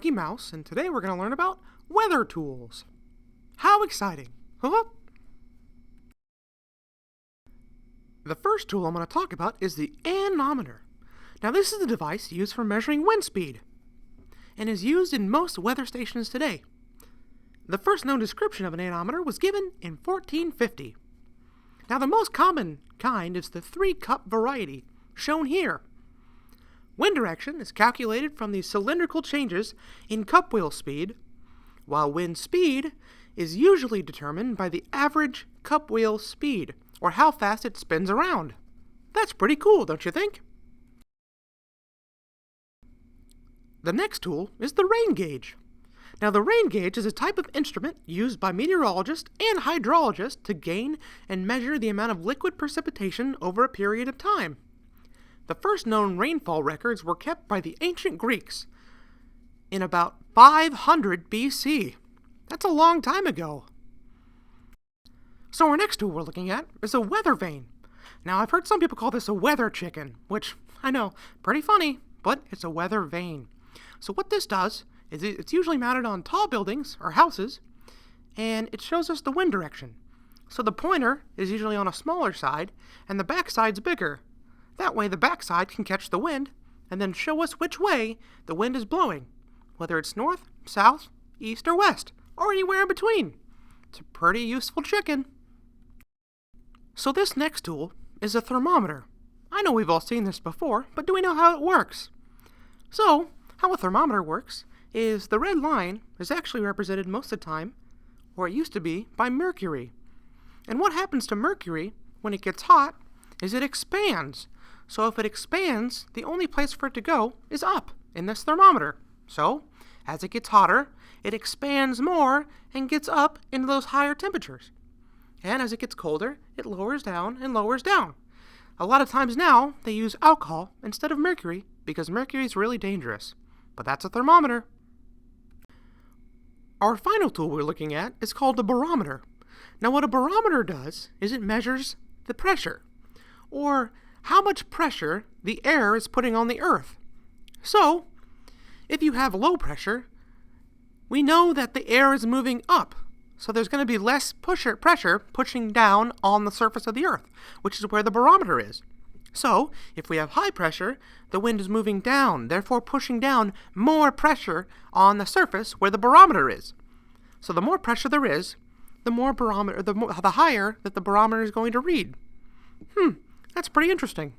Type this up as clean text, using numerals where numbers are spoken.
Mickey Mouse, and today we're going to learn about weather tools. How exciting! Huh? The first tool I'm going to talk about is the anemometer. Now this is the device used for measuring wind speed, and is used in most weather stations today. The first known description of an anemometer was given in 1450. Now the most common kind is the 3-cup variety, shown here. Wind direction is calculated from the cylindrical changes in cup wheel speed, while wind speed is usually determined by the average cup wheel speed, or how fast it spins around. That's pretty cool, don't you think? The next tool is the rain gauge. Now the rain gauge is a type of instrument used by meteorologists and hydrologists to gain and measure the amount of liquid precipitation over a period of time. The first known rainfall records were kept by the ancient Greeks in about 500 BC. That's a long time ago. So our next tool we're looking at is a weather vane. Now I've heard some people call this a weather chicken, which I know, pretty funny, but it's a weather vane. So what this does is it's usually mounted on tall buildings or houses, and it shows us the wind direction. So the pointer is usually on a smaller side, and the back side's bigger. That way the back side can catch the wind and then show us which way the wind is blowing, whether it's north, south, east, or west, or anywhere in between. It's a pretty useful chicken. So this next tool is a thermometer. I know we've all seen this before, but do we know how it works? So, how a thermometer works is the red line is actually represented most of the time, or it used to be, by mercury. And what happens to mercury when it gets hot is it expands. So if it expands, the only place for it to go is up in this thermometer. So, as it gets hotter, it expands more and gets up into those higher temperatures. And as it gets colder, it lowers down and lowers down. A lot of times now, they use alcohol instead of mercury because mercury is really dangerous. But that's a thermometer. Our final tool we're looking at is called a barometer. Now what a barometer does is it measures the pressure, or how much pressure the air is putting on the earth. So, if you have low pressure, we know that the air is moving up. So there's going to be less pressure pushing down on the surface of the earth, which is where the barometer is. So, if we have high pressure, the wind is moving down, therefore pushing down more pressure on the surface where the barometer is. So the more pressure there is, the higher that the barometer is going to read. That's pretty interesting.